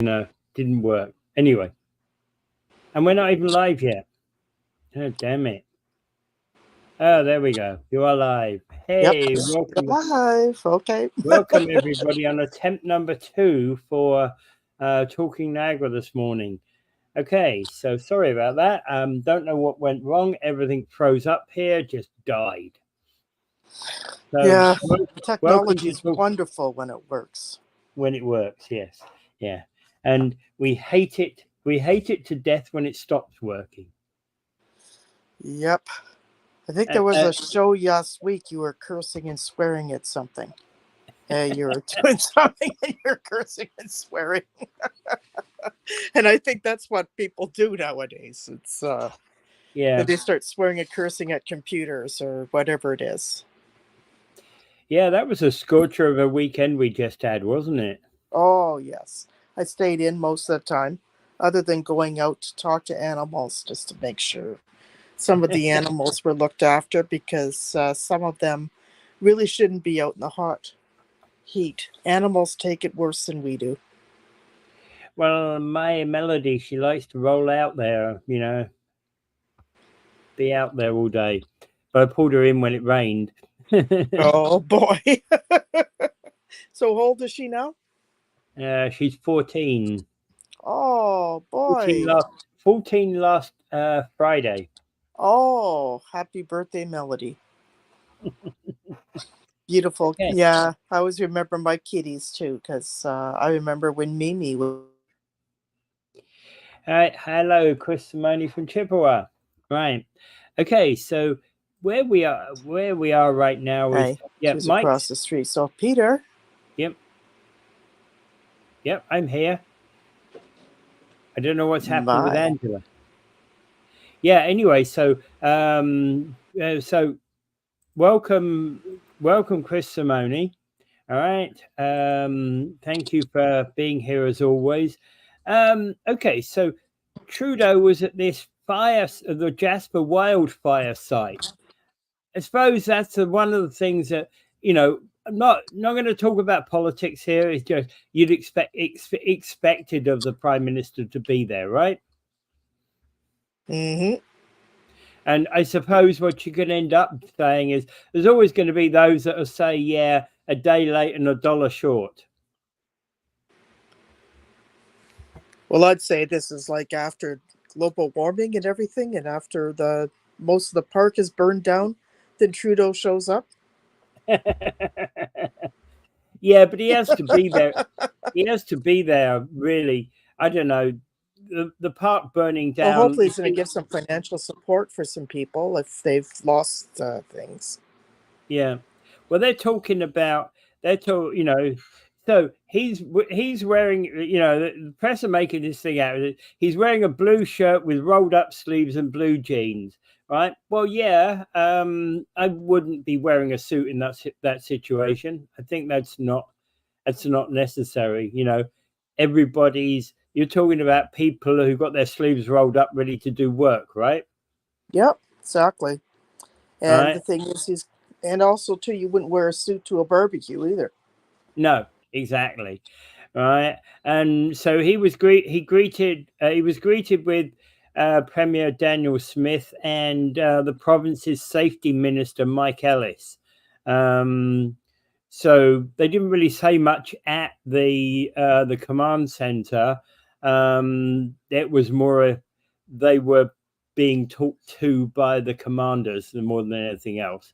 didn't work. Anyway, and we're not even live yet. Oh, damn it. Oh, there we go. You are live. Hey, Yep. welcome. Live. Okay. Welcome, everybody, on attempt number 2 for Talking Niagara this morning. Okay, so sorry about that. Don't know what went wrong. Everything froze up here, just died. So, Yeah. welcome Technology is to wonderful when it works. when it works, yes. Yeah. And we hate it. We hate it to death when it stops working. Yep. I think there was a show last week you were cursing and swearing at something. You were doing something and you're cursing and swearing. And I think that's what people do nowadays. It's yeah. they start swearing and cursing at computers or whatever it is. Yeah, that was a scorcher of a weekend we just had, wasn't it? Oh, yes. I stayed in most of the time, other than going out to talk to animals just to make sure some of the animals were looked after, because some of them really shouldn't be out in the hot heat. Animals take it worse than we do. Well, my Melody, she likes to roll out there, be out there all day. But I pulled her in when it rained. Oh, boy. So how old is she now? She's 14. Oh, boy. 14 last Friday. Oh, happy birthday, Melody. Beautiful. Okay. Yeah, I always remember my kitties, too, because I remember when Mimi was... Hello, Chris Simone from Chippewa. Right. Okay, so where we are right now is she was across the street. So Peter. Yep, I'm here. I don't know what's happening with Angela. Yeah, anyway, so welcome Chris Simone. All right. Thank you for being here as always. Okay, so Truedeu was at this the Jasper wildfire site. I suppose that's one of the things that, I'm not going to talk about politics here. It's just you'd expected of the Prime Minister to be there, right? Mm-hmm. And I suppose what you can end up saying is there's always going to be those that will say, yeah, a day late and $1 short. Well, I'd say this is like after global warming and everything, and after most of the park is burned down, then Trudeau shows up. Yeah, but he has to be there. He has to be there, really. I don't know. The park burning down. Well, hopefully, he's going to give some financial support for some people if they've lost things. Yeah. Well, they're talking about. So he's wearing. The press are making this thing out. He's wearing a blue shirt with rolled up sleeves and blue jeans. Right. Well, yeah. I wouldn't be wearing a suit in that situation. I think that's not necessary. You're talking about people who got their sleeves rolled up, ready to do work, right? Yep, exactly. And right? The thing is, and also too, you wouldn't wear a suit to a barbecue either. No, exactly. Right. And so he was greeted with Premier Daniel Smith and the province's safety minister, Mike Ellis. So they didn't really say much at the command center. It was more they were being talked to by the commanders more than anything else.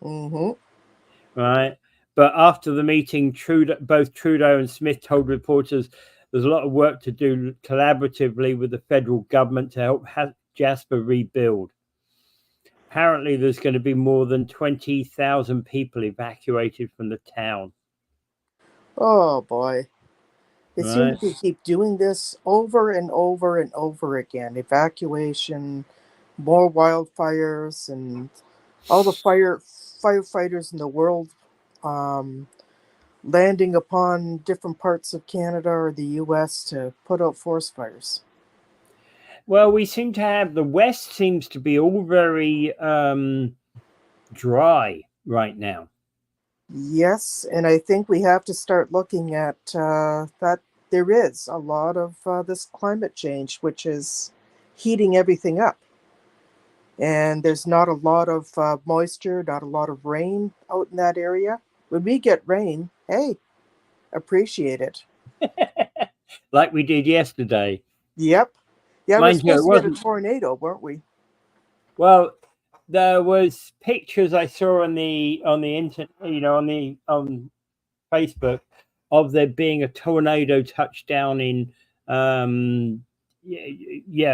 Mm-hmm. Right. But after the meeting, both Trudeau and Smith told reporters there's a lot of work to do collaboratively with the federal government to help Jasper rebuild. Apparently, there's going to be more than 20,000 people evacuated from the town. Oh, boy. They seem Right. to keep doing this over and over and over again. Evacuation, more wildfires, and all the firefighters in the world landing upon different parts of Canada or the US to put out forest fires. Well, we seem to have the West seems to be all very dry right now. Yes, and I think we have to start looking at that there is a lot of this climate change, which is heating everything up. And there's not a lot of moisture, not a lot of rain out in that area. When we get rain, hey, appreciate it. Like we did yesterday. Yep. Yeah, we're Mind you, it supposed to get a wasn't. tornado, weren't we? Well, there was pictures I saw on the internet, on Facebook, of there being a tornado touchdown in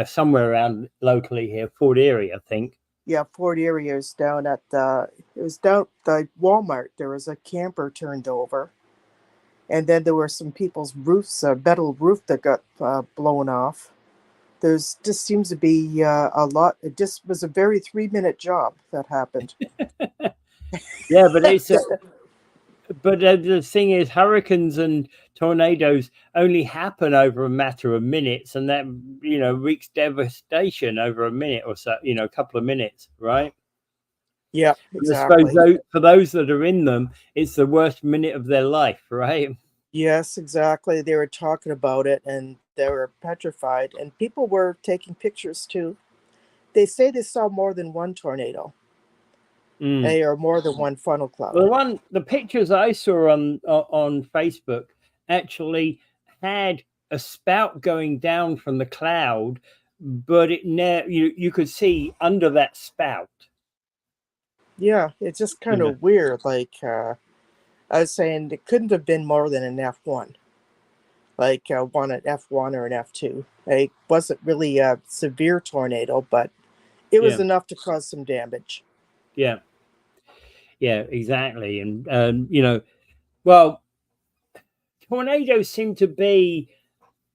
somewhere around locally here, Fort Erie, I think. Yeah, Fort Erie is down at the, it was down the Walmart. There was a camper turned over. And then there were some people's roofs, a metal roof that got blown off. There's just seems to be a lot. It just was a very 3-minute job that happened. Yeah, but it's but the thing is, hurricanes and tornadoes only happen over a matter of minutes, and that wreaks devastation over a minute or so, a couple of minutes, right? Yeah, And I suppose exactly. for those that are in them, it's the worst minute of their life, right? Yes, exactly. They were talking about it and they were petrified, and people were taking pictures too. They say they saw more than one tornado, Mm. or more than one funnel cloud. Well, the pictures I saw on Facebook actually had a spout going down from the cloud, but you could see under that spout. Yeah, it's just kind of weird. Like I was saying, it couldn't have been more than an F1, like one at F1 or an F2. It wasn't really a severe tornado, but it was Yeah, enough to cause some damage. yeah, yeah, exactly. And well, tornadoes seem to be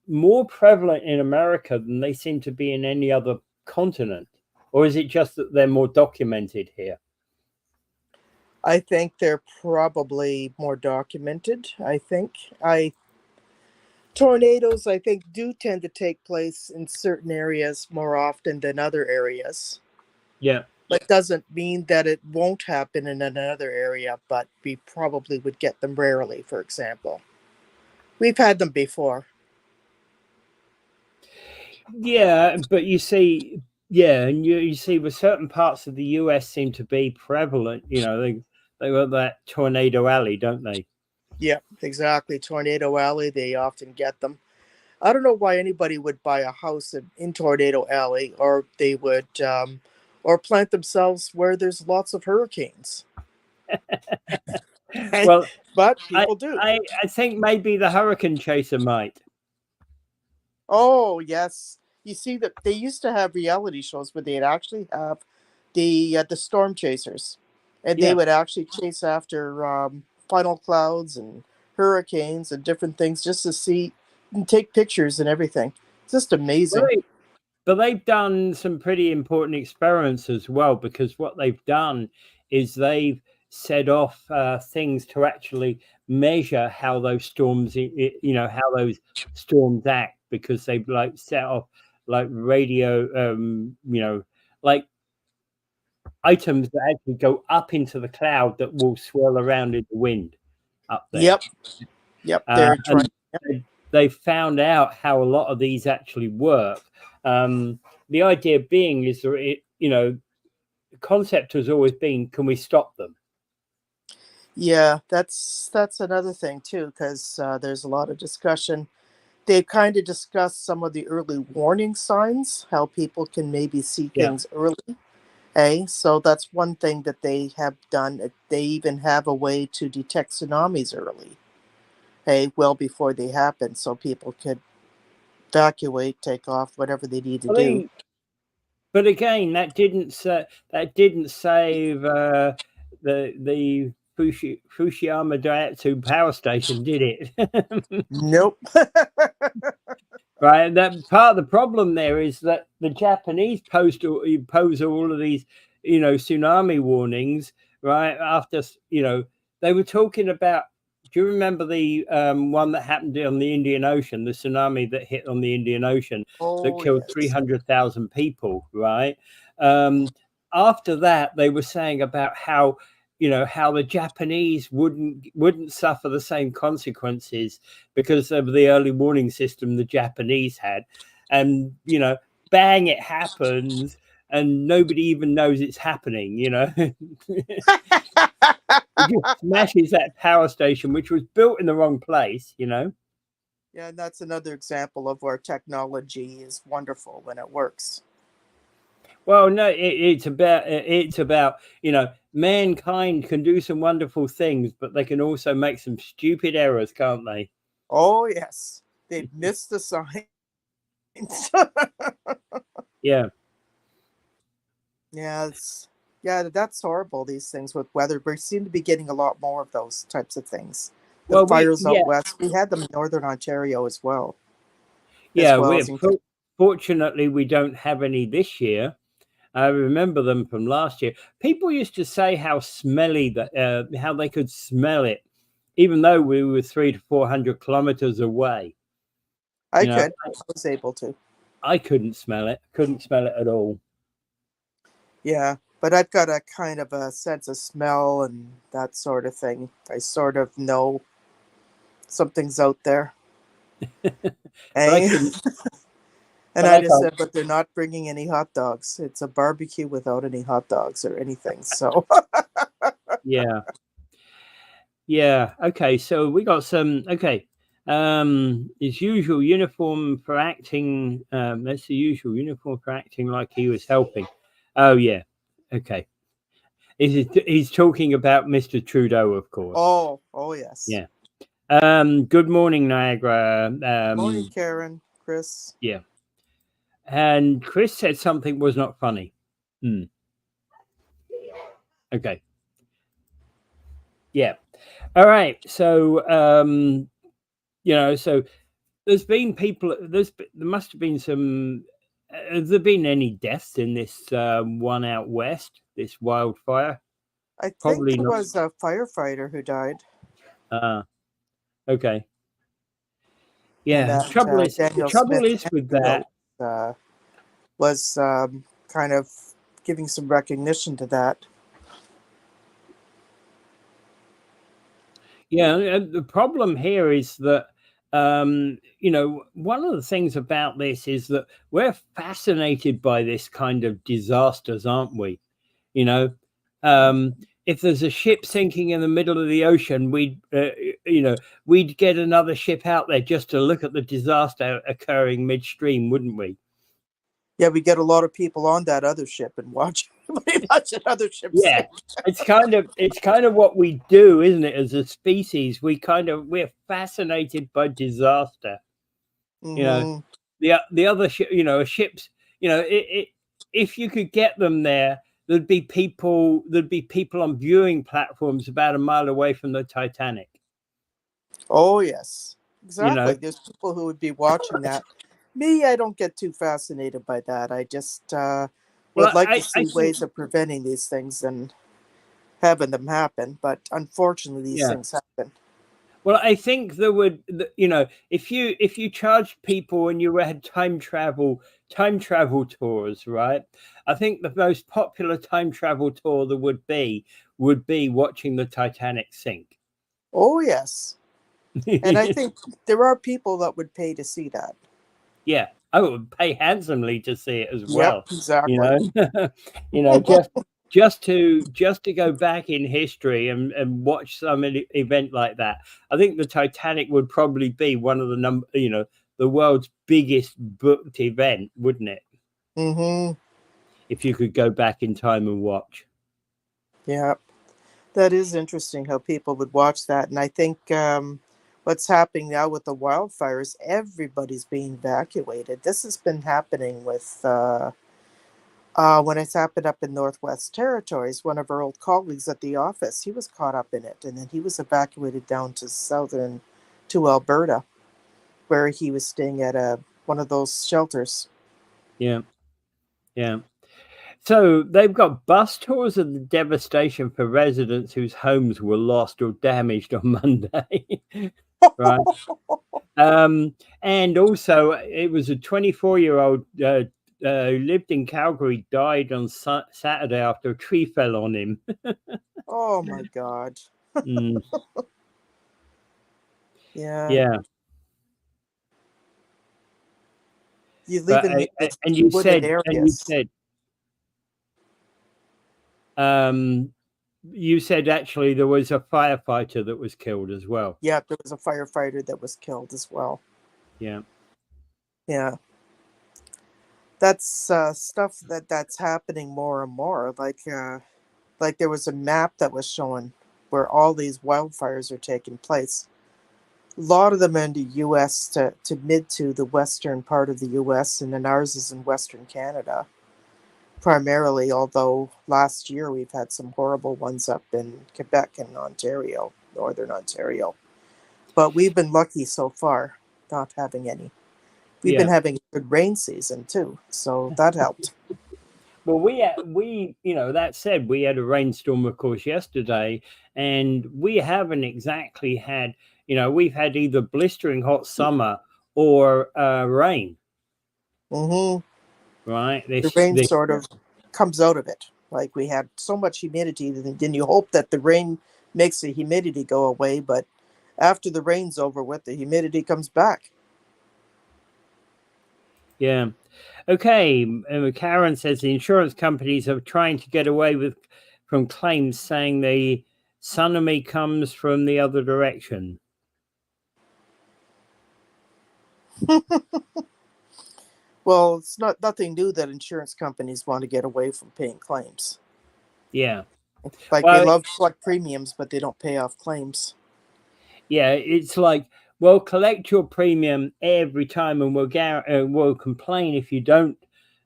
more prevalent in America than they seem to be in any other continent, or is it just that they're more documented here? I think they're probably more documented. I tornadoes, I think, do tend to take place in certain areas more often than other areas. Yeah. But doesn't mean that it won't happen in another area, but we probably would get them rarely, for example. We've had them before. Yeah, but you see, yeah, and you see with certain parts of the US seem to be prevalent, they got that tornado alley, don't they? Yeah, exactly. Tornado Alley, they often get them. I don't know why anybody would buy a house in Tornado Alley, or they would, or plant themselves where there's lots of hurricanes. Well, But I, people do. I think maybe the hurricane chaser might. Oh yes, you see that they used to have reality shows where they'd actually have the storm chasers, and they Yeah. would actually chase after funnel clouds and hurricanes and different things just to see and take pictures and everything. It's just Well, amazing. but they've done some pretty important experiments as well, because what they've done is they've set off things to actually measure how those storms, how those storms act, because they've like set off like radio, like items that actually go up into the cloud that will swirl around in the wind up there. Yep, yep. They're trying. And they found out how a lot of these actually work. The idea being is that the concept has always been, can we stop them? Yeah, that's another thing too, because there's a lot of discussion. They kind of discussed some of the early warning signs, how people can maybe see Yeah. things early. Hey, so that's one thing that they have done. They even have a way to detect tsunamis early. Hey, well before they happen, so people could evacuate, take off, whatever they need to I do. mean, but again, that didn't save the Fukushima Daiichi power station, did it? Nope. Right, and that part of the problem there is that the Japanese pose all of these, tsunami warnings, right? After, they were talking about. Do you remember the one that happened on the Indian Ocean, the tsunami that hit on the Indian Ocean that Oh killed yes. 300,000 people, right? Um, After that, they were saying about how, how the Japanese wouldn't suffer the same consequences because of the early warning system the Japanese had. And, bang, it happens and nobody even knows it's happening, It just smashes that power station, which was built in the wrong place, Yeah, and that's another example of where technology is wonderful when it works. Well, no, it's about mankind can do some wonderful things, but they can also make some stupid errors, can't they? Oh yes, they missed the signs. Yeah. Yeah, that's horrible. These things with weather, we seem to be getting a lot more of those types of things. The Well, fires out west, we had them in northern Ontario as well. Fortunately we don't have any this year. I remember them from last year. People used to say how smelly that, how they could smell it, even though we were 300 to 400 kilometers away. I was able to. I couldn't smell it. Couldn't smell it at all. Yeah, but I've got a kind of a sense of smell and that sort of thing. I sort of know something's out there. And I just said, but they're not bringing any hot dogs. It's a barbecue without any hot dogs or anything. So yeah. Okay, so we got some. Okay, his usual uniform for acting. That's the usual uniform for acting like he was helping. Oh yeah. Okay. He's talking about Mr. Truedeu, of course. Oh yes. Yeah. Good morning, Niagara. Morning, Karen, Chris. Yeah. And Chris said something was not funny. Okay. Yeah. All right. So, so there's been people. There must have been some. Has there been any deaths in this one out west? This wildfire? I think there was a firefighter who died. Okay. Yeah. That, trouble is with that. Was kind of giving some recognition to that. Yeah, the problem here is that one of the things about this is that we're fascinated by this kind of disasters, aren't we? If there's a ship sinking in the middle of the ocean, we'd get another ship out there just to look at the disaster occurring midstream, wouldn't we? Yeah, we get a lot of people on that other ship and watch another ship. Yeah, it's kind of what we do, isn't it? As a species, we're fascinated by disaster. Mm-hmm. The other ships. If you could get them there, there'd be people on viewing platforms about a mile away from the Titanic. Oh yes, exactly. There's people who would be watching that. Me, I don't get too fascinated by that. I just would like to see ways of preventing these things and having them happen. But unfortunately, these things happen. Well, I think there would, if you charged people and you had time travel tours, right? I think the most popular time travel tour there would be watching the Titanic sink. Oh yes, and I think there are people that would pay to see that. Yeah, I would pay handsomely to see it as well. Yep, exactly. Just to go back in history and watch some event like that. I think the Titanic would probably be one of the the world's biggest booked event, wouldn't it? Mm-hmm. If you could go back in time and watch. Yeah, that is interesting how people would watch that, and I think what's happening now with the wildfires, everybody's being evacuated. This has been happening with when it's happened up in Northwest Territories. One of our old colleagues at the office, he was caught up in it, and then he was evacuated down to Alberta, where he was staying at one of those shelters. Yeah. So they've got bus tours of the devastation for residents whose homes were lost or damaged on Monday. Right. And also it was a 24-year-old who lived in Calgary, died on Saturday after a tree fell on him. Oh my God. Mm, Yeah. yeah. You live But in those and wooded you areas. said um you said actually there was a firefighter that was killed as well. Yeah, there was a firefighter that was killed as well. Yeah. Yeah. That's stuff that's happening more and more. Like there was a map that was showing where all these wildfires are taking place. A lot of them in the U.S. to mid to the western part of the U.S. and then ours is in Western Canada primarily. Although last year we've had some horrible ones up in Quebec and Ontario, Northern Ontario. But we've been lucky so far, not having any. We've been Yeah. having a good rain season too, so that helped. Well, we that said, we had a rainstorm, of course, yesterday, and we haven't exactly had, we've had either blistering hot summer or rain, Hmm. right? The rain This sort of comes out of it. Like we had so much humidity, then you hope that the rain makes the humidity go away, but after the rain's over with, the humidity comes back. Yeah. Okay. Karen says the insurance companies are trying to get away from claims saying the tsunami comes from the other direction. Well, it's nothing new that insurance companies want to get away from paying claims. Yeah. Like they Well, love to collect premiums, but they don't pay off claims. yeah, it's like, well, collect your premium every time, and we'll complain if you don't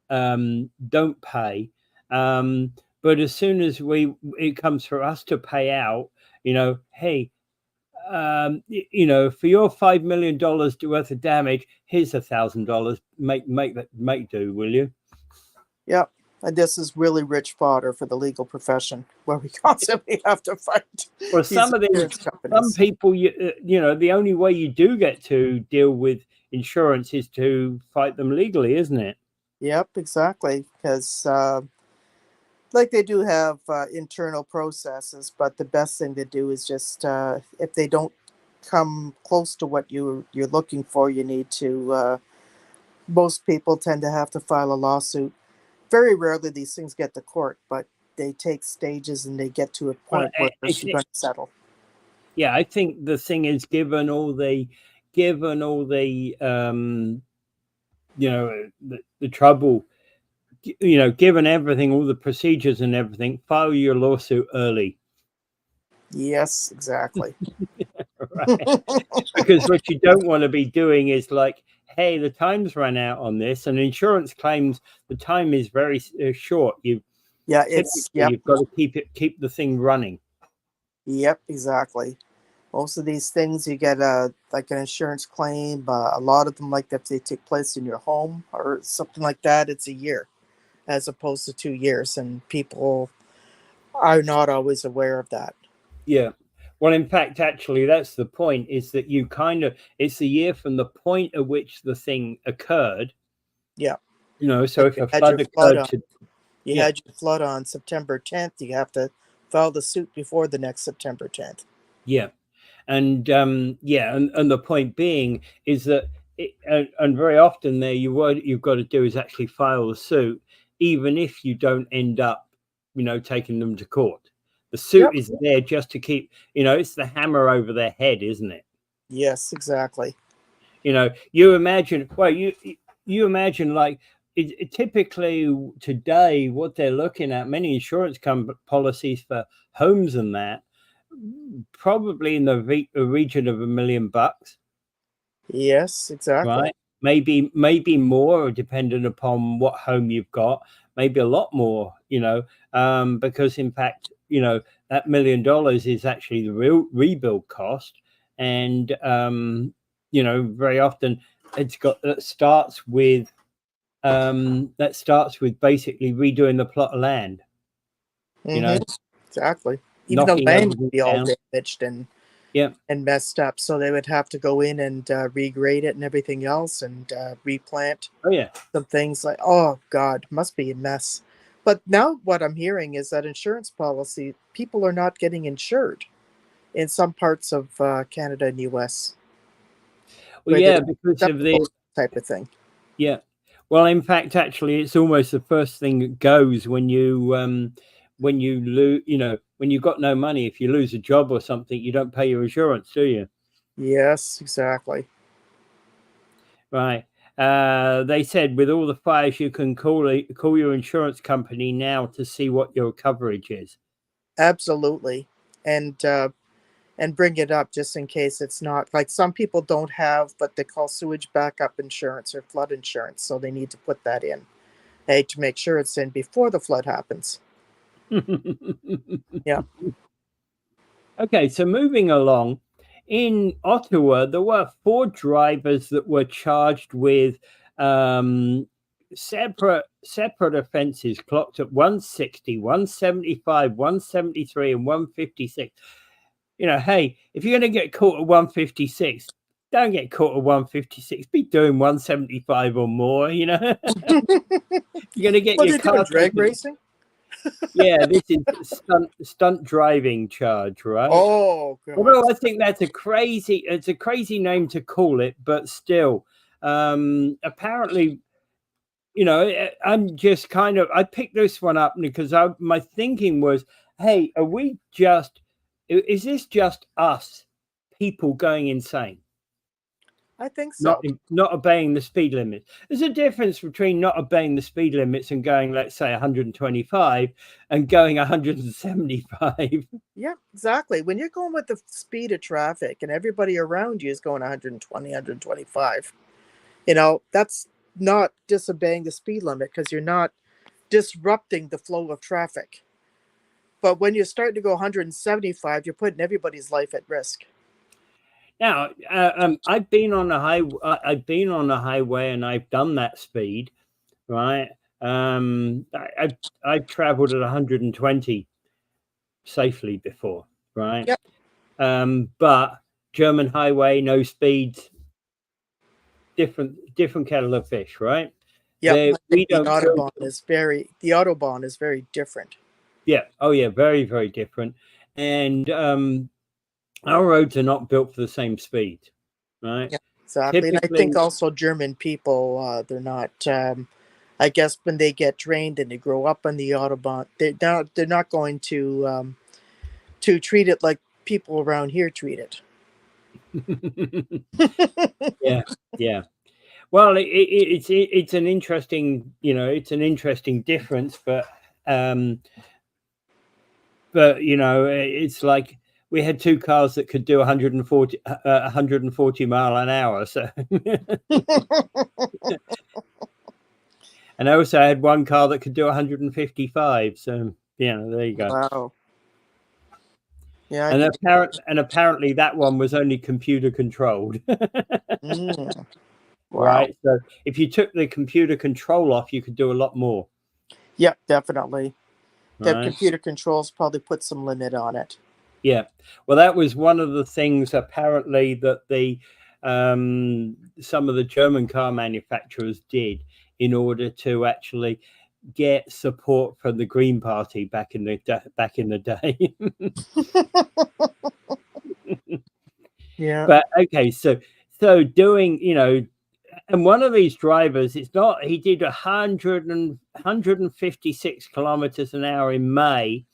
pay. But as soon as it comes for us to pay out, hey, for your $5 million worth of damage, here's $1,000. Make do, will you? Yep. And this is really rich fodder for the legal profession, where we constantly have to fight Well, these insurance some companies. people, the only way you do get to deal with insurance is to fight them legally, isn't it? Yep, exactly. Because like they do have internal processes, but the best thing to do is just if they don't come close to what you're looking for, you need to. Most people tend to have to file a lawsuit. Very rarely these things get to court, but they take stages and they get to a Well, point where I you're think, going to settle. yeah, I think the thing is, given all the the trouble, given everything, all the procedures and everything, file your lawsuit early, Yes, exactly. right? Because what you don't want to be doing is like, hey, the time's run out on this, and insurance claims the time is very short. Yeah, Typically yep, you've got to keep the thing running. yep, exactly. Most of these things you get like an insurance claim. A lot of them, like if they take place in your home or something like that, it's a year as opposed to 2 years, and people are not always aware of that. Yeah. Well, in fact, actually, that's the point, is that it's a year from the point at which the thing occurred. Yeah, So like if a flood you yeah, had your flood on September 10th, you have to file the suit before the next September 10th. yeah. And the point being is that and very often there what you've got to do is actually file the suit, even if you don't end up taking them to court. The suit Yep. is there just to keep, it's the hammer over their head, isn't it? Yes, exactly. You imagine, well, you imagine, like, typically today what they're looking at, many insurance policies for homes and that, probably in the region of $1 million, Yes, exactly. right? Maybe more, depending upon what home you've got. Maybe a lot more, because in fact, that $1 million is actually the real rebuild cost, and very often that starts with basically redoing the plot of land, you know, Hmm. Exactly. Even the knocking land would everything be all down. damaged Yeah. and messed up, so they would have to go in and regrade it and everything else and replant Oh yeah. some things. Like, oh God, must be a mess. But now what I'm hearing is that insurance policy, people are not getting insured in some parts of Canada and US Well, where they yeah, don't because have of the deductibles type of thing. yeah. Well, in fact, actually, it's almost the first thing that goes when you lose. You know, when you've got no money, if you lose a job or something, you don't pay your insurance, do you? Yes, exactly. Right. They said with all the fires, you can call your insurance company now to see what your coverage is. Absolutely. And bring it up just in case it's not, like, some people don't have what they call sewage backup insurance or flood insurance, so they need to put that in, hey, to make sure it's in before the flood happens. Yeah. Okay, so moving along, in Ottawa, there were 4 drivers that were charged with separate offences clocked at 160, 175, 173, and 156. You know, hey, if you're going to get caught at 156, don't get caught at 156. Be doing 175 or more. You know, you're going to get What your are they doing, car drag taken. racing? Yeah, this is stunt driving charge, right? Oh god. Although I think that's it's a crazy name to call it, but still, apparently, you know, I'm just kind of, I picked this one up because my thinking was, hey, is this just us people going insane? I think so. Not obeying the speed limit. There's a difference between not obeying the speed limits and going, let's say, 125 and going 175. Yeah, exactly. When you're going with the speed of traffic and everybody around you is going 120, 125, that's not disobeying the speed limit because you're not disrupting the flow of traffic. But when you're starting to go 175, you're putting everybody's life at risk. Now, I've been on the highway and I've done that speed, right? I've traveled at 120 safely before, right? Yep. But German highway, no speeds, different kettle of fish, right? Yep. I We think the don't go. Autobahn is very different. Yeah. Oh, yeah. Very, very different. And our roads are not built for the same speed, right? Yeah, exactly. And I Typically, think also German people, they're not. I guess when they get trained and they grow up on the autobahn, they're not going to treat it like people around here treat it. yeah, yeah. Well, it's an interesting, it's an interesting difference, but it's like we had 2 cars that could do 140 mile an hour. So, and I also had 1 car that could do 155. So, there you go. Wow. Yeah. And apparently that one was only computer controlled. Mm, wow. Right. So if you took the computer control off, you could do a lot more. Yep, definitely. The Right? computer controls probably put some limit on it. Yeah. Well, that was one of the things apparently that some of the German car manufacturers did in order to actually get support from the Green Party back in the day. Yeah. But okay, so doing, and one of these drivers, he did 156 kilometers an hour in May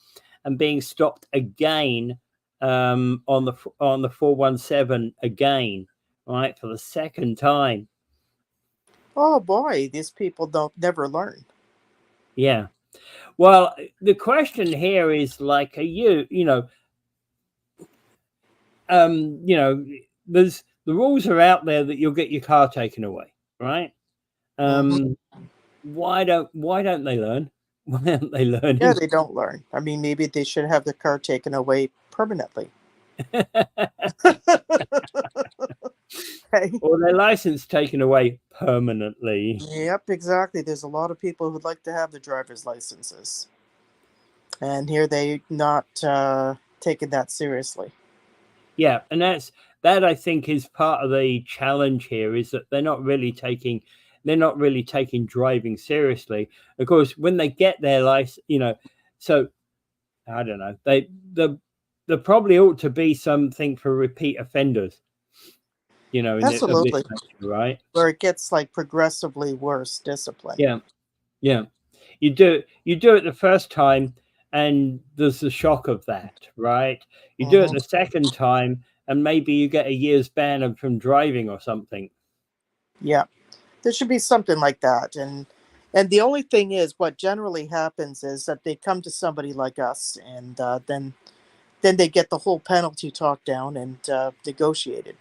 and being stopped again on the 417 again, right, for the second time. Oh boy, these people don't never learn. Yeah. Well, the question here is like, there's the rules are out there that you'll get your car taken away, right? Why don't they learn? Why aren't they learning? Yeah, they don't learn. I mean, maybe they should have the car taken away permanently. Okay. Or their license taken away permanently. Yep, exactly. There's a lot of people who'd like to have the driver's licenses, and here they not taking that seriously. Yeah, and that I think is part of the challenge here, is that they're not really taking they're not really taking driving seriously. Of course, when they get their license, so I don't know, there probably ought to be something for repeat offenders, of this Absolutely. nature, right? Where it gets like progressively worse discipline. Yeah. You do it the first time, and there's the shock of that, right? You do it the second time, and maybe you get a year's ban from driving or something. Yeah, there should be something like that. And the only thing is, what generally happens is that they come to somebody like us, and then they get the whole penalty talked down and negotiated.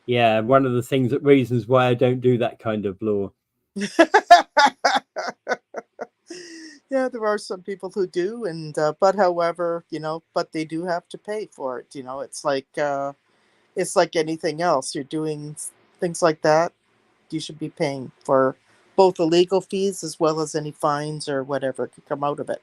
Yeah, one of the reasons why I don't do that kind of law. Yeah, there are some people who do, and but however, but they do have to pay for it. It's like anything else. You're doing things like that, you should be paying for both the legal fees as well as any fines or whatever could come out of it.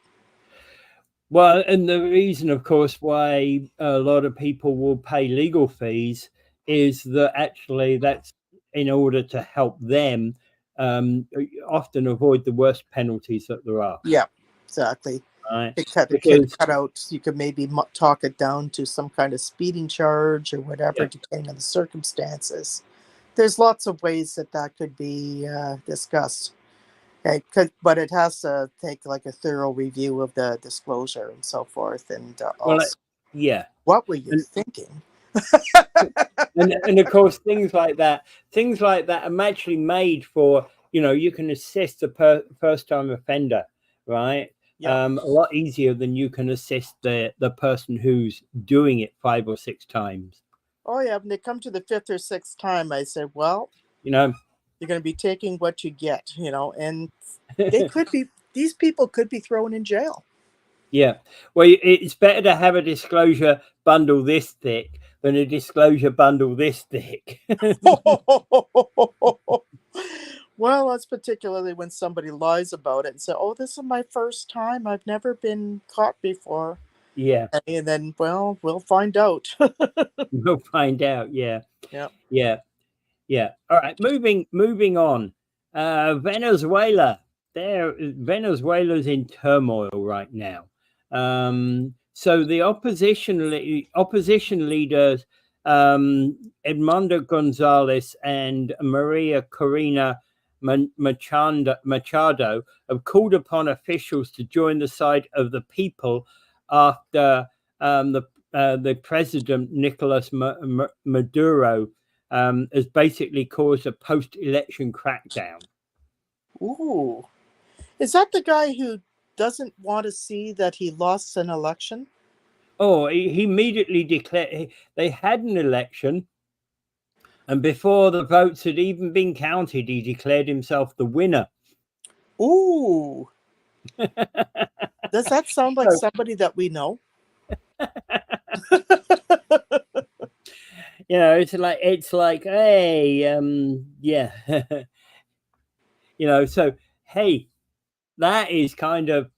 Well, and the reason, of course, why a lot of people will pay legal fees is that actually that's in order to help them often avoid the worst penalties that there are. Yeah, exactly. Right? It could Because cut out. You could maybe talk it down to some kind of speeding charge or whatever, yeah, depending on the circumstances. There's lots of ways that could be discussed. But it has to take like a thorough review of the disclosure and so forth. And well, also, yeah, what were you and, thinking? and of course things like that are actually made for you can assist the first time offender, right? Yeah. A lot easier than you can assist the person who's doing it 5 or 6 times. Oh yeah, when they come to the 5th or 6th time, I said, well, You're going to be taking what you get, and they could be, these people could be thrown in jail. Yeah, well, it's better to have a disclosure bundle this thick than a disclosure bundle this thick. Well, that's particularly when somebody lies about it and say, oh, this is my first time, I've never been caught before. Yeah, And then, well, we'll find out. we'll find out. Yeah, Yeah. All right, moving on. Venezuela. Venezuela's in turmoil right now. So the opposition leaders, Edmundo Gonzalez and Maria Corina Machado, have called upon officials to join the side of the people after the president Nicolas Maduro has basically caused a post-election crackdown. Ooh. Is that the guy who doesn't want to see that he lost an election? Oh, he immediately declared they had an election, and before the votes had even been counted, he declared himself the winner. Ooh. Does that sound like somebody that we know? It's like, hey, yeah. So hey, that is kind of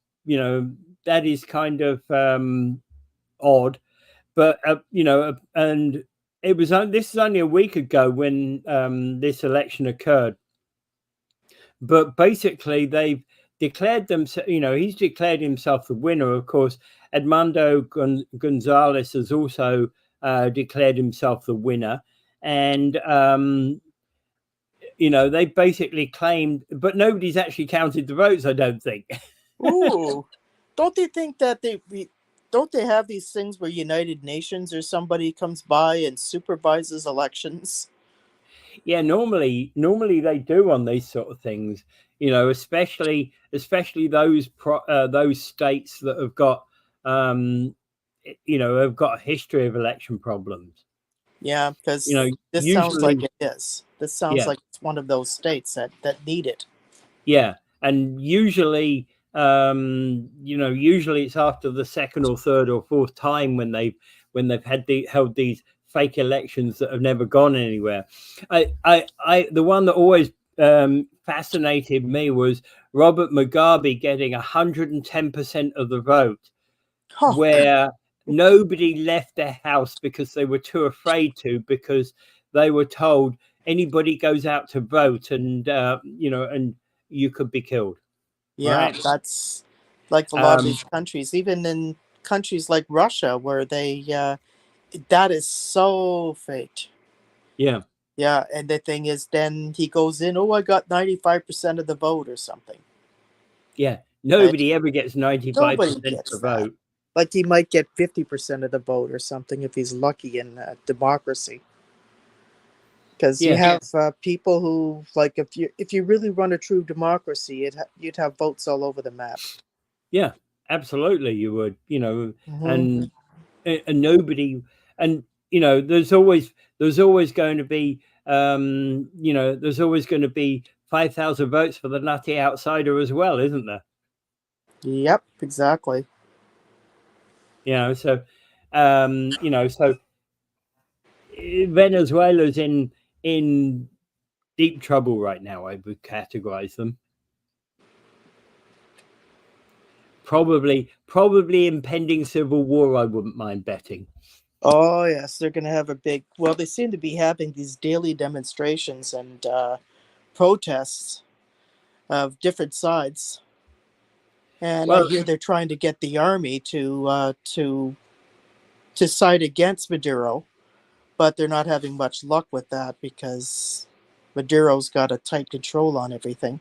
odd, but and this is only a week ago when this election occurred, but basically they've declared themselves, he's declared himself the winner. Of course, Edmundo Gonzalez has also declared himself the winner, and they basically claimed, but nobody's actually counted the votes, I don't think. Ooh. Don't they think that don't they have these things where United Nations or somebody comes by and supervises elections? Yeah, normally they do on these sort of things, especially those states that have got have got a history of election problems. Yeah, because this usually, sounds like it is. This sounds yeah, like it's one of those states that need it. yeah, and usually usually it's after the second or third or fourth time when they've held these fake elections that have never gone anywhere. The one that always fascinated me was Robert Mugabe getting 110% of the vote, Oh. where nobody left their house because they were too afraid to, because they were told anybody goes out to vote and and you could be killed. Yeah, Right. that's like a lot of these countries, even in countries like Russia, where that is so fake. Yeah. Yeah, and the thing is, then he goes in, oh, I got 95% of the vote or something. Yeah. Right? Nobody ever gets 95% Nobody of gets the that. vote. Like he might get 50% of the vote or something if he's lucky in democracy. Because you Yeah. have people who, like, if you really run a true democracy, you'd have votes all over the map. Yeah. Absolutely, you would. Mm-hmm. And nobody, and there's always going to be there's always going to be 5,000 votes for the nutty outsider as well, isn't there? Yep, exactly. So Venezuela's in deep trouble right now, I would categorize them. Probably impending civil war, I wouldn't mind betting. Oh yes, they're going to have a big. Well, they seem to be having these daily demonstrations and protests of different sides, and I Well, hear they're trying to get the army to side against Maduro, but they're not having much luck with that because Maduro's got a tight control on everything.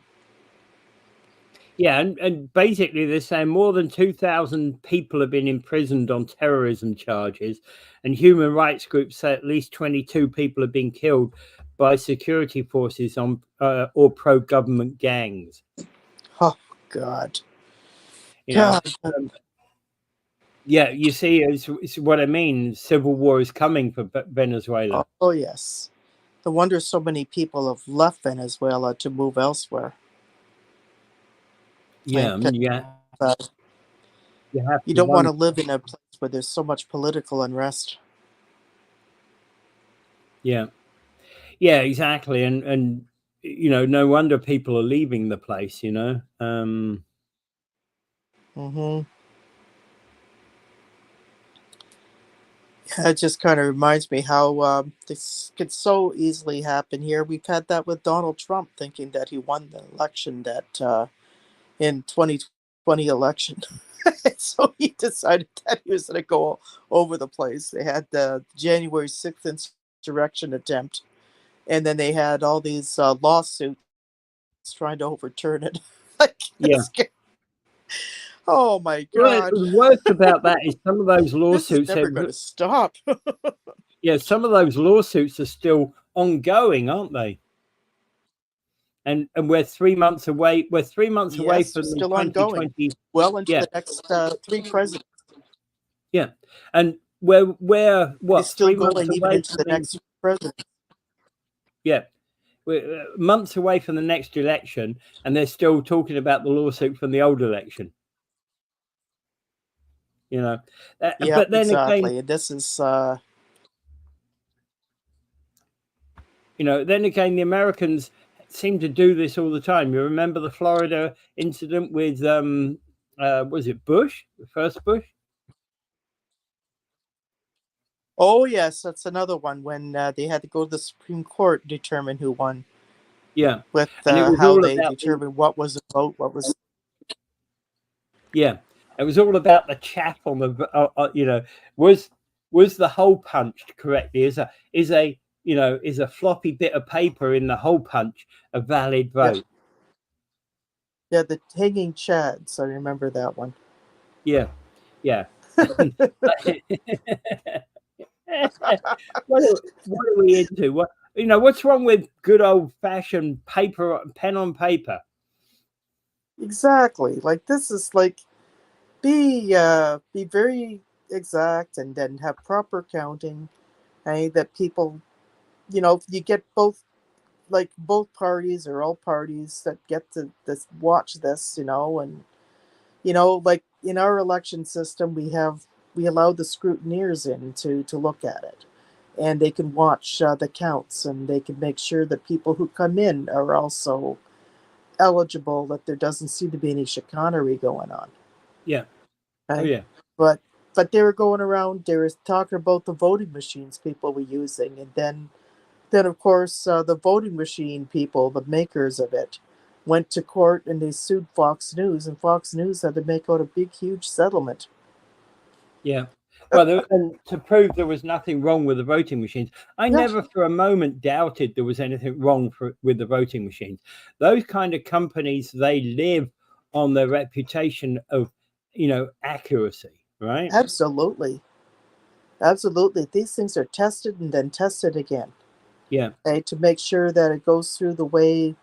yeah, and basically they're saying more than 2,000 people have been imprisoned on terrorism charges, and human rights groups say at least 22 people have been killed by security forces on or pro-government gangs. Oh God, You know, God. yeah, you see, it's what I mean. Civil war is coming for Venezuela. Oh yes. No wonder so many people have left Venezuela to move elsewhere. Yeah, And yeah, you have you to don't want wonder. to live in a place where there's so much political unrest. Yeah, yeah, exactly, and no wonder people are leaving the place. Hmm. It just kind of reminds me how this could so easily happen here. We've had that with Donald Trump thinking that he won the election that in 2020 election. So he decided that he was going to go over the place. They had the January 6th insurrection attempt, and then they had all these lawsuits trying to overturn it. Like, Yeah. oh my Well, God, the worst about that is some of those this is lawsuits never going to stop. some of those lawsuits are still ongoing, aren't they? And we're 3 months away. We're 3 months away Yes, they're from the still ongoing, 2020. well into Yeah, the next three presidents. yeah. And we're It's what, still 3 months going even away into from the the next president. yeah. We're months away from the next election, and they're still talking about the lawsuit from the old election. Yeah, But then again, exactly. This is the Americans seem to do this all the time. You remember the Florida incident with was it Bush, the first Bush? oh yes, that's another one when they had to go to the Supreme Court to determine who won. Yeah, With and it was how all they about determined what was a vote, what was. yeah, it was all about the chaff on the was the hole punched correctly? Is a floppy bit of paper in the hole punch a valid Yeah, vote? yeah, the hanging chads. I remember that one. Yeah, yeah. What are we into? What's wrong with good old fashioned paper, pen on paper? Exactly. Like this is like be very exact and then have proper counting. Hey, that people, you get both, like both parties or all parties that get to this watch this, and like in our election system, we allow the scrutineers in to look at it, and they can watch the counts, and they can make sure that people who come in are also eligible, that there doesn't seem to be any chicanery going on. Yeah. Oh Okay, yeah. but but they were going around. They were talking about the voting machines people were using, and then of course the voting machine people, the makers of it, went to court and they sued Fox News, and Fox News had to make out a big, huge settlement. Yeah. Well, and to prove there was nothing wrong with the voting machines, I never for a moment doubted there was anything wrong with the voting machines. Those kind of companies, they live on their reputation of, accuracy, right? Absolutely. Absolutely. These things are tested and then tested again. Yeah. Okay, to make sure that it goes through the way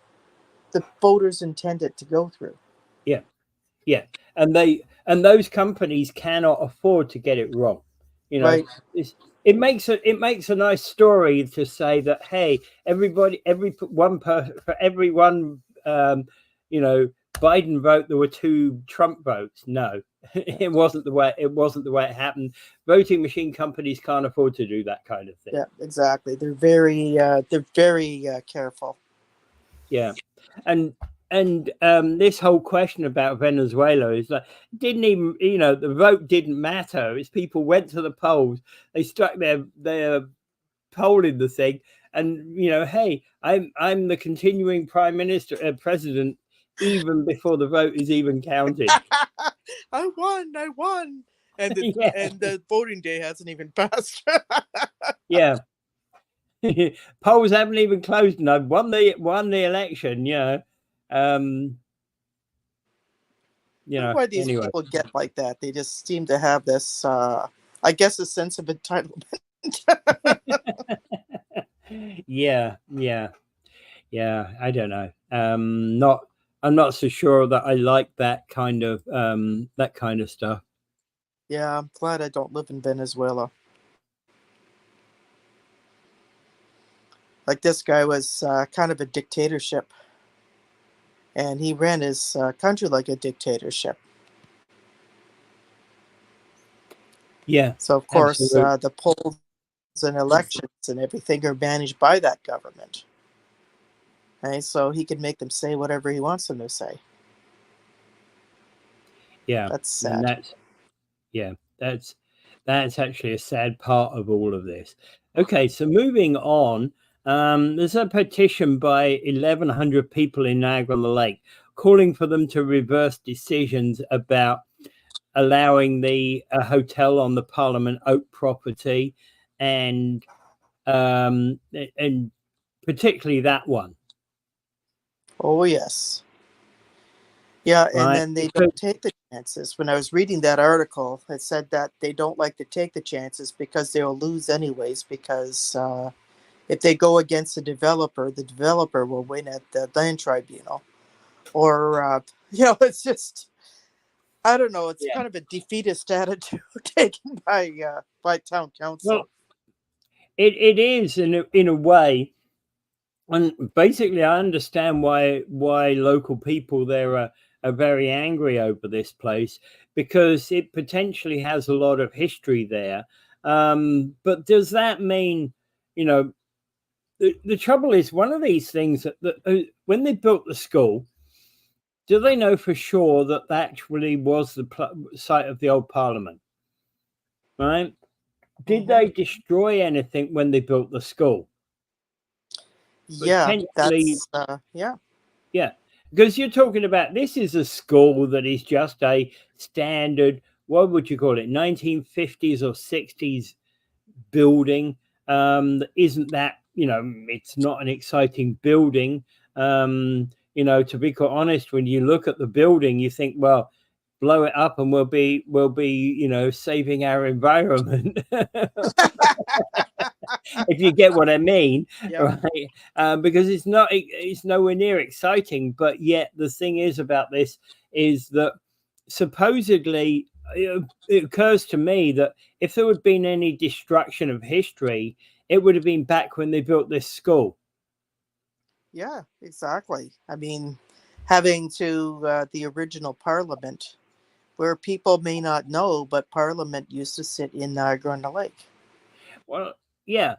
the voters intend it to go through. Yeah. Yeah. And those companies cannot afford to get it wrong. Right. It makes a nice story to say that, hey, everybody, every one person, for every one Biden vote, there were 2 Trump votes. No, it wasn't the way it happened. Voting machine companies can't afford to do that kind of thing. Yeah, exactly. They're very careful. Yeah. And this whole question about Venezuela is like, didn't even, the vote didn't matter. It's people went to the polls, they stuck their poll in the thing, and hey, I'm the continuing president, even before the vote is even counted. I won, and the voting day hasn't even passed. Yeah. Polls haven't even closed, and I've won the election. Why these people get like that? They just seem to have this, I guess, a sense of entitlement. Yeah. I don't know. I'm not so sure that I like that kind of stuff. Yeah, I'm glad I don't live in Venezuela. Like, this guy was kind of a dictatorship, and he ran his country like a dictatorship. Yeah. So of course the polls and elections and everything are managed by that government. Right? So he can make them say whatever he wants them to say. Yeah. That's sad. That's actually a sad part of all of this. Okay, so moving on, there's a petition by 1,100 people in Niagara-on-the-Lake calling for them to reverse decisions about allowing the hotel on the Parliament Oak property, and particularly that one. Oh yes. Yeah, and Right? then they don't take the chances. When I was reading that article, it said that they don't like to take the chances because they'll lose anyways, because if they go against the developer will win at the land tribunal. Or it's just, I don't know, it's kind of a defeatist attitude taken by town council. Well, it is in a way, and basically I understand why local people there are very angry over this place, because it potentially has a lot of history there. But does that mean, the trouble is, one of these things that when they built the school, do they know for sure that actually was the site of the old Parliament? Right? Did they destroy anything when they built the school? Yeah, Potentially, that's yeah, because you're talking about, this is a school that is just a standard, what would you call it, 1950s or 60s building. Isn't that, it's not an exciting building. To be quite honest, when you look at the building, you think, well, blow it up and we'll be saving our environment. If you get what I mean. yeah. Right? Because it's nowhere near exciting. But yet the thing is about this is that supposedly it occurs to me that if there had been any destruction of history, it would have been back when they built this school. Yeah, exactly. I mean, having to the original Parliament, where people may not know, but Parliament used to sit in Niagara-on-the-Lake. Well, yeah,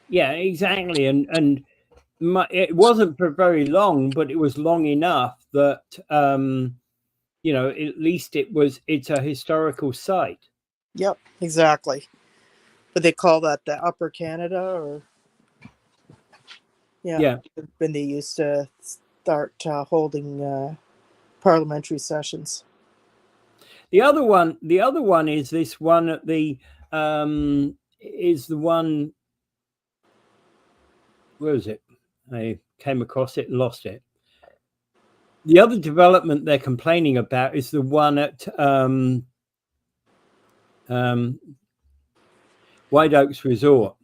exactly. And it wasn't for very long, but it was long enough that you know, at least it's a historical site. Yep, exactly. But they call that the Upper Canada, or yeah, Yeah. when they used to start holding parliamentary sessions. The other one is this one at the is the one. Where is it? I came across it and lost it. The other development they're complaining about is the one at White Oaks Resort.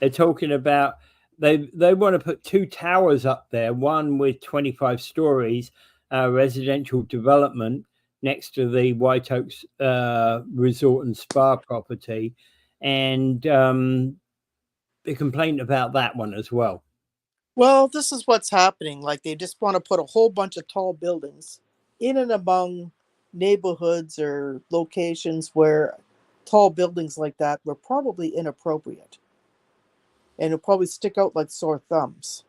They're talking about they want to put 2 towers up there, one with 25 stories, residential development next to the White Oaks Resort and Spa property, and they complained about that one as well. Well, this is what's happening. Like, they just want to put a whole bunch of tall buildings in and among neighborhoods or locations where tall buildings like that were probably inappropriate, and it'll probably stick out like sore thumbs.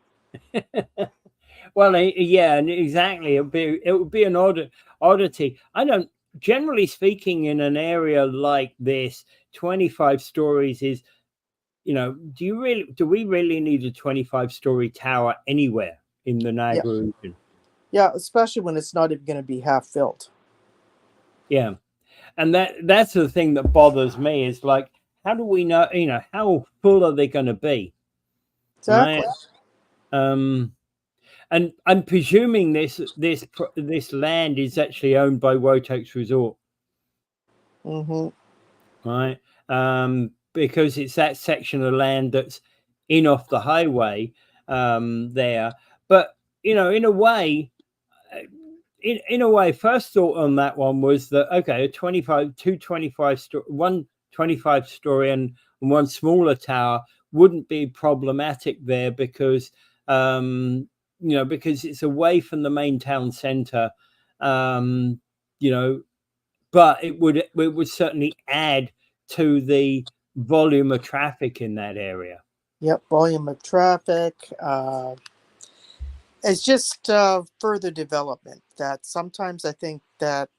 Well, yeah, and exactly. It would be an oddity. I don't. Generally speaking, in an area like this, 25 stories is, you know, do we really need a 25-story tower anywhere in the Yeah, Niagara region? yeah, especially when it's not even going to be half filled. Yeah, and that's the thing that bothers me is like, how do we know? You know, how full are they going to be? Exactly. Right. And I'm presuming this land is actually owned by White Oaks Resort, Mm-hmm. right? Because it's that section of land that's in off the highway there. But you know, in a way, first thought on that one was that okay, two 25 story, one 25 story and one smaller tower wouldn't be problematic there because you know, because it's away from the main town center, you know, but it would certainly add to the volume of traffic in that area. Yep, volume of traffic. It's just further development that sometimes I think that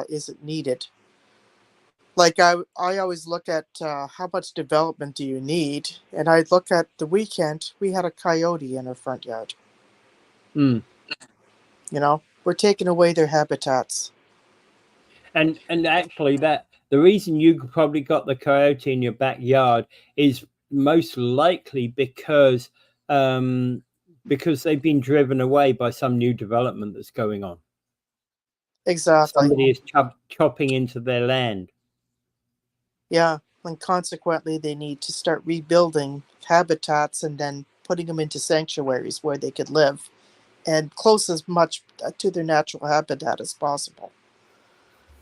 isn't needed. Like, I always look at how much development do you need, and I look at the weekend we had a coyote in our front yard. Mm. You know, we're taking away their habitats. And actually, that the reason you probably got the coyote in your backyard is most likely because they've been driven away by some new development that's going on. Exactly. Somebody is chopping into their land. Yeah, and consequently, they need to start rebuilding habitats and then putting them into sanctuaries where they could live and close as much to their natural habitat as possible.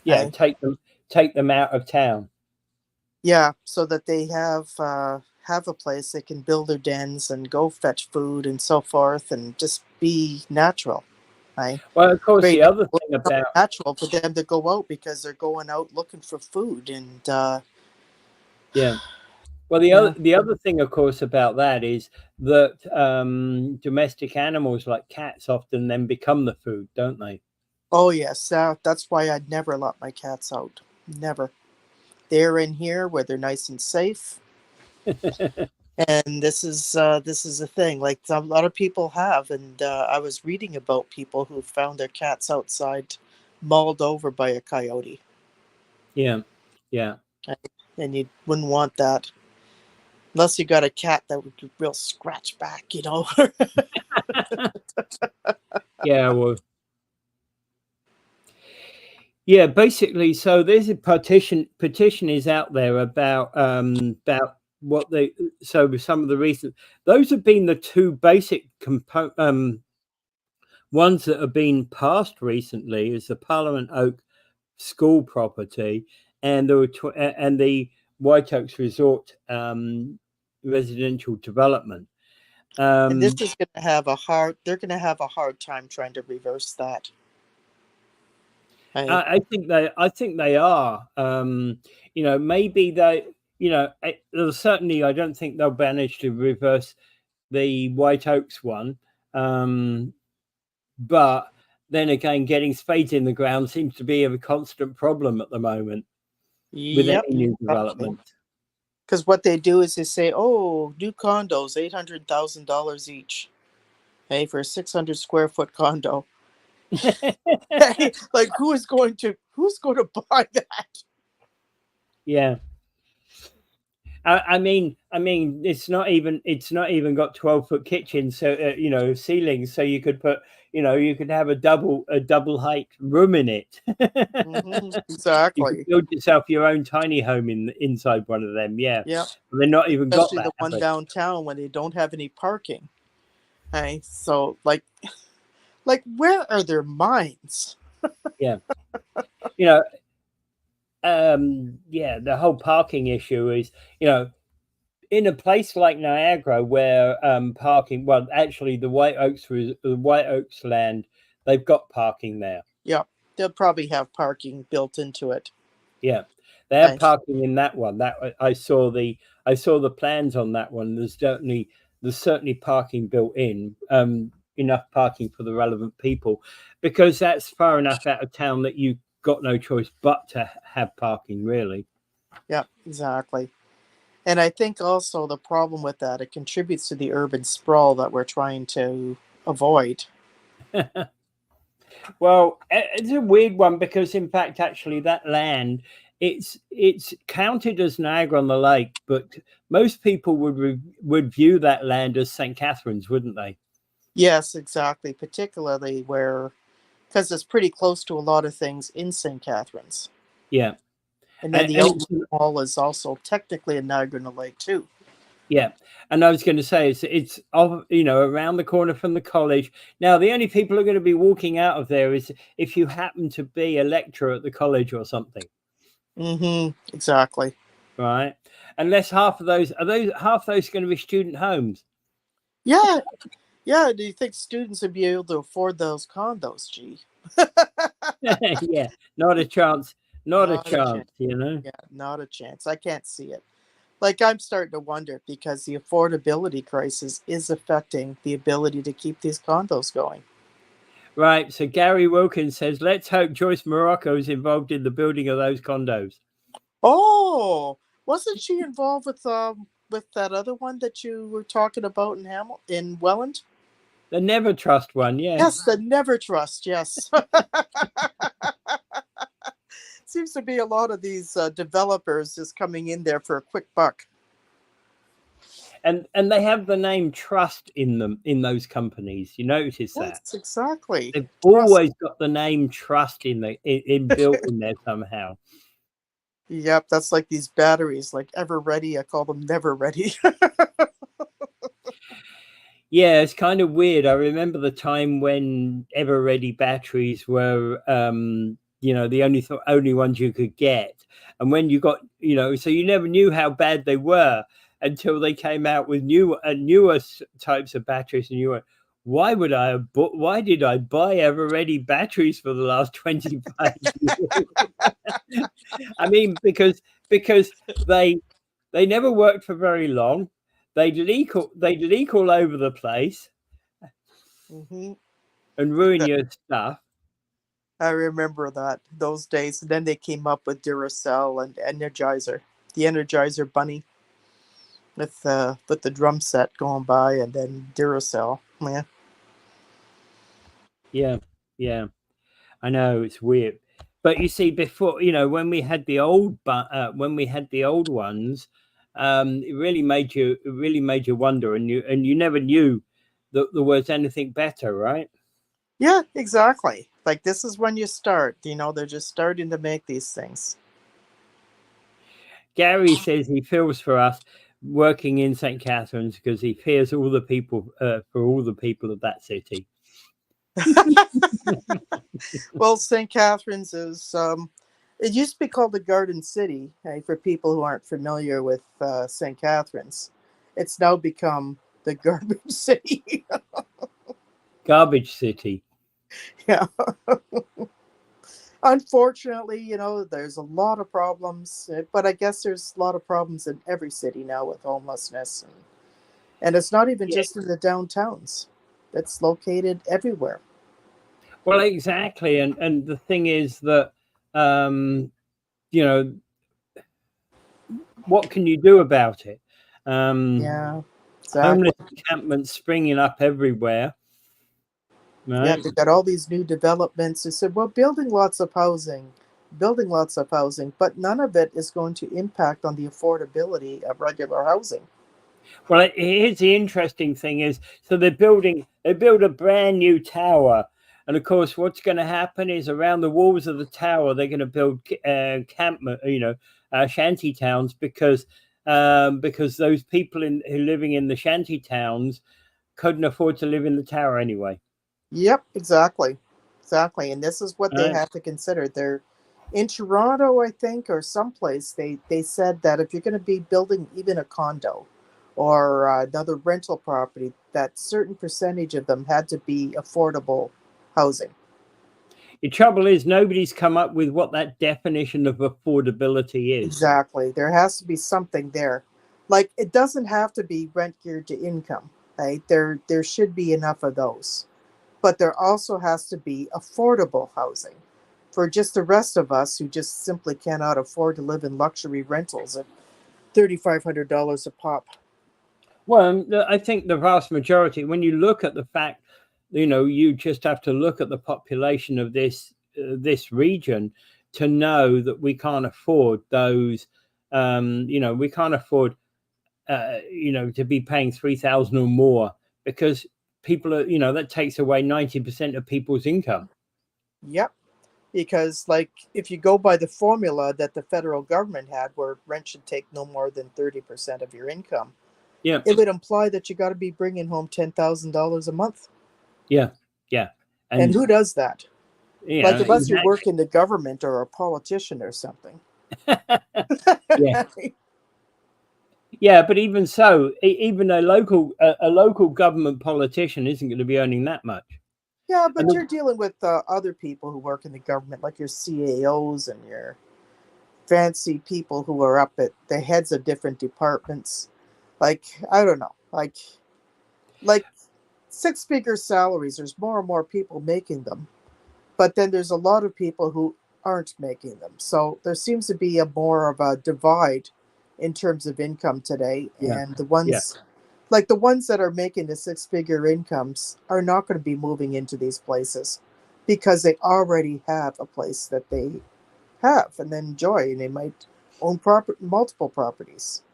Yeah, Okay? take them out of town. Yeah, so that they have a place they can build their dens and go fetch food and so forth, and just be natural. Right? Well, of course, Great. the other Well, thing it's not about natural for them to go out because they're going out looking for food, and yeah. Well, yeah. the other thing, of course, about that is that domestic animals like cats often then become the food, don't they? Oh yes, that's why I'd never let my cats out. Never. They're in here where they're nice and safe. And this is a thing like a lot of people have, and I was reading about people who found their cats outside, mauled over by a coyote. Yeah, yeah, And you wouldn't want that unless you got a cat that would be real scratch back, you know. yeah. Well, yeah. Basically, so there's a petition is out there about what they so some of the reasons those have been the two basic ones that have been passed recently is the Parliament Oak school property and and the White Oaks Resort residential development. And this Um, is going to have a hard. They're going to have a hard time trying to reverse that. Right? I think they are. You know, maybe they. You know, certainly I don't think they'll manage to reverse the White Oaks one. But then again, getting spades in the ground seems to be a constant problem at the moment with Yep. any new development. Because what they do is they say, "Oh, new condos, $800,000 each. Hey, for a 600 square foot condo." Hey, like who's going to buy that? Yeah. I mean, it's not even got 12-foot kitchens, so ceilings, so you could put, you could have a double height room in it. You could Exactly. build yourself your own tiny home inside one of them. Yeah, Yeah. but they're not even got Especially that. the one downtown when they don't have any parking. Hey, so like where are their minds? Yeah, yeah, the whole parking issue is, in a place like Niagara where parking, well, actually the White Oaks land, they've got parking there. Yeah, they'll probably have parking built into it. Yeah, they have parking in that one. That I saw the plans on that one. There's certainly parking built in, enough parking for the relevant people, because that's far enough out of town that you got no choice but to have parking, really. Yeah, exactly. And I think also the problem with that, it contributes to the urban sprawl that we're trying to avoid. Well, it's a weird one because, in fact, actually, that land, it's counted as Niagara-on-the-Lake, but most people would view that land as St. Catharines, wouldn't they? Yes, exactly. Particularly because it's pretty close to a lot of things in St. Catharines. Yeah, And then the and Outlet Mall is also technically in Niagara-on-the-Lake too. yeah, and I was going to say it's around the corner from the college. Now, the only people who are going to be walking out of there is if you happen to be a lecturer at the college or something. Exactly. Right, unless half those going to be student homes. Yeah. Yeah. Do you think students would be able to afford those condos? Gee. Yeah, not a chance. Not a Not a chance. chance, Yeah, not a chance. I can't see it. Like I'm starting to wonder because the affordability crisis is affecting the ability to keep these condos going. Right. So Gary Wilkins says, let's hope Joyce Morocco is involved in the building of those condos. Oh, wasn't she involved with that other one that you were talking about in Welland? The Never Trust one, yeah. Yes, the Never Trust. Yes. Seems to be a lot of these developers just coming in there for a quick buck. And they have the name Trust in them, in those companies. You notice that? Yes, exactly. They've Trust. always got the name Trust in built in there somehow. Yep, that's like these batteries, like Ever Ready. I call them Never Ready. Yeah, it's kind of weird. I remember the time when Ever Ready batteries were, the only ones you could get, and when you got, so you never knew how bad they were until they came out with newer types of batteries, and you were, why did I buy Ever Ready batteries for the last 25 years? I mean, because they never worked for very long. They'd leak all over the place and ruin your stuff. I remember those days. And then they came up with Duracell and Energizer, the Energizer Bunny, with the drum set going by, and then Duracell. Yeah. I know, it's weird, but you see, before, when we had the old ones, it really made you wonder, and you never knew that there was anything better, right? Yeah, exactly. Like this is when you start. They're just starting to make these things. Gary says he feels for us working in St. Catharines because he fears all the people for all the people of that city. Well, St. Catharines is it used to be called the Garden City. For people who aren't familiar with St. Catharines, it's now become the Garbage City. Garbage City. Yeah. Unfortunately, there's a lot of problems, but I guess there's a lot of problems in every city now with homelessness, and it's not even just in the downtowns. It's located everywhere. Well, exactly. And the thing is that, you know, what can you do about it? Yeah, Homeless exactly. encampments springing up everywhere, Yeah, right? they got all these new developments. They said, well, building lots of housing, but none of it is going to impact on the affordability of regular housing. Well, here's the interesting thing is, so they build a brand new tower. And of course, what's going to happen is around the walls of the tower, they're going to build shanty towns because those people who living in the shanty towns couldn't afford to live in the tower anyway. Yep, exactly. Exactly. And this is what they Right? have to consider. They're in Toronto, I think, or someplace. They said that if you're going to be building even a condo or another rental property, that certain percentage of them had to be affordable housing. The trouble is, nobody's come up with what that definition of affordability is. Exactly. There has to be something there. Like it doesn't have to be rent geared to income, right? There should be enough of those. But there also has to be affordable housing for just the rest of us who just simply cannot afford to live in luxury rentals at $3,500 a pop. Well, I think the vast majority, when you look at the fact, you just have to look at the population of this region to know that we can't afford those. We can't afford, to be paying 3,000 or more because people are, that takes away 90% of people's income. Yep. Because, like, if you go by the formula that the federal government had, where rent should take no more than 30% of your income, Yeah, it would imply that you got to be bringing home $10,000 a month. yeah, yeah, And and who does that? Like, unless you work exactly. in the government or a politician or something. Yeah. Yeah, but even so, even a local government politician isn't going to be earning that much. Yeah, And but you're dealing with other people who work in the government, like your CAOs and your fancy people who are up at the heads of different departments. Like, I don't know, like six-figure salaries. There's more and more people making them, but then there's a lot of people who aren't making them. So there seems to be a more of a divide in terms of income today, yeah, and the yeah. ones like the ones that are making the six-figure incomes are not going to be moving into these places because they already have a place that they have and then enjoy, and they might own multiple properties.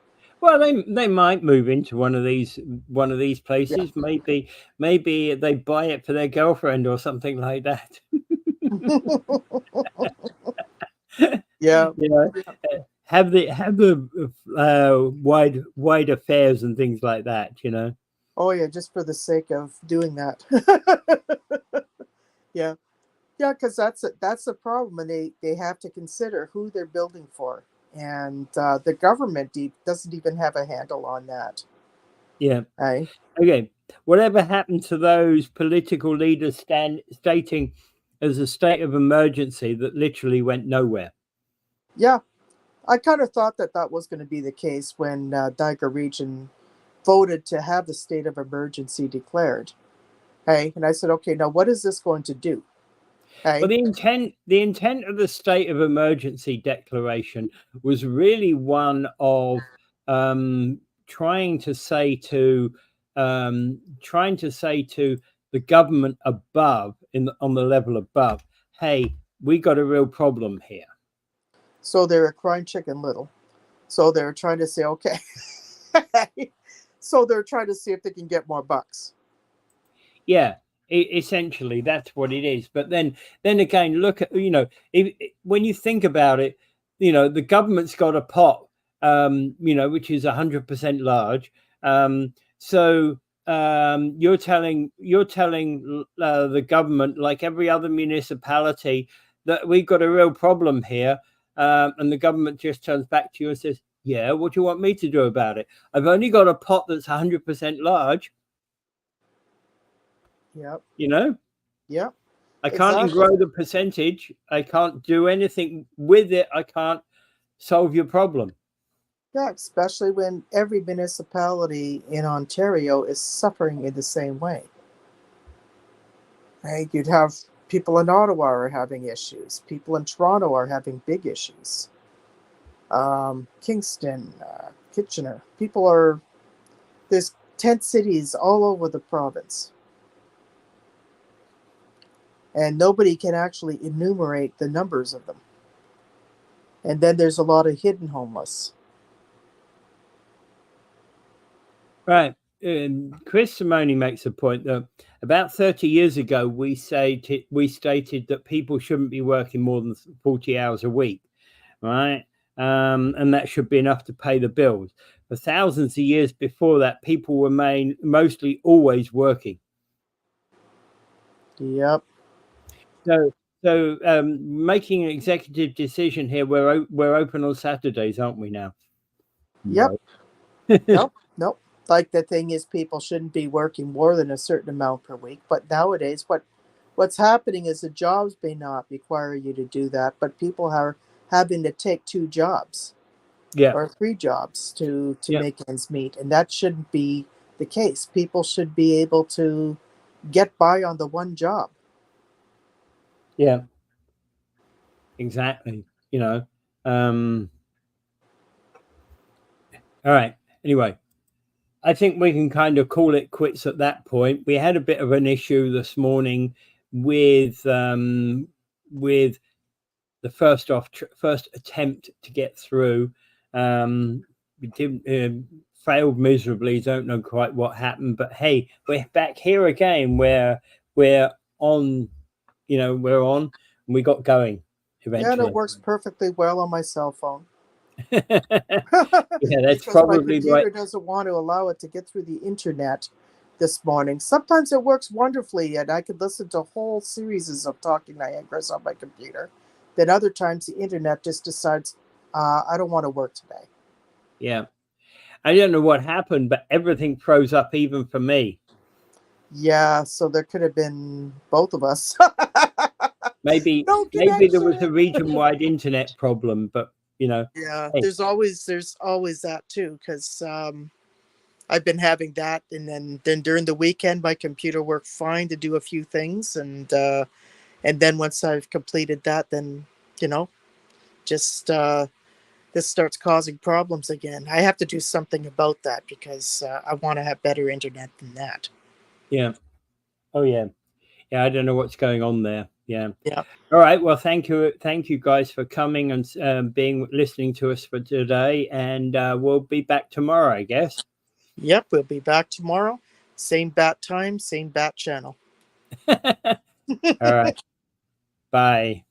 Well, they might move into one of these Yeah. places. Maybe they buy it for their girlfriend or something like that. Yeah. you know, Yeah. have the wide affairs and things like that. Oh yeah, just for the sake of doing that. Yeah. Yeah, because that's the problem, and they have to consider who they're building for, and the government doesn't even have a handle on that. Yeah. Right? Okay. Whatever happened to those political leaders stating as a state of emergency that literally went nowhere? Yeah, I kind of thought that that was going to be the case when Niagara Region voted to have the state of emergency declared. Hey, and I said, okay, now what is this going to do? Well, Hey, the intent of the state of emergency declaration was really one of trying to say to the government above on the level above, hey, we got a real problem here. so they were crying chicken little. So they're trying to say, okay. So they're trying to see if they can get more bucks. Yeah, essentially that's what it is. But then again, look at when you think about it, the government's got a pot, which is 100% large. So you're telling the government, like every other municipality, that we've got a real problem here, and the government just turns back to you and says, "Yeah, what do you want me to do about it? I've only got a pot that's 100% large." Yep. You know, Yep. I can't Exactly. grow the percentage. I can't do anything with it. I can't solve your problem. Yeah, especially when every municipality in Ontario is suffering in the same way. Right? You'd have People in Ottawa are having issues. People in Toronto are having big issues. Kingston, Kitchener. There's tent cities all over the province. And nobody can actually enumerate the numbers of them. And then there's a lot of hidden homeless. Right. Chris Simone makes a point that about 30 years ago, we stated that people shouldn't be working more than 40 hours a week, right? And that should be enough to pay the bills. For thousands of years before that, people were mostly always working. Yep. So making an executive decision here, we're open on Saturdays, aren't we now? Yep. Nope. Like the thing is, people shouldn't be working more than a certain amount per week. But nowadays, what's happening is the jobs may not require you to do that, but people are having to take 2 jobs, or 3 jobs to make ends meet, and that shouldn't be the case. People should be able to get by on the one job. Yeah. Exactly. All right. Anyway, I think we can kind of call it quits at that point. We had a bit of an issue this morning with the first attempt to get through. We didn't failed miserably. Don't know quite what happened, but hey, we're back here again. We're on. We're on, and we got going eventually. Yeah, and it works perfectly well on my cell phone. Yeah, that's because probably my computer right. doesn't want to allow it to get through the internet this morning. Sometimes it works wonderfully, and I could listen to whole series of Talking Niagaras on my computer. Then other times the internet just decides, I don't want to work today. Yeah. I don't know what happened, but everything froze up even for me. Yeah, so there could have been both of us. Maybe there was a region-wide internet problem, but Yeah, hey. there's always that too, because I've been having that, and then during the weekend my computer worked fine to do a few things, and then once I've completed that, then just this starts causing problems again. I have to do something about that because I want to have better internet than that. Yeah. Oh yeah. Yeah, I don't know what's going on there. Yeah. Yeah. All right. Well, thank you guys for coming and listening to us for today, and we'll be back tomorrow, I guess. Yep, we'll be back tomorrow. Same bat time, same bat channel. All right. Bye.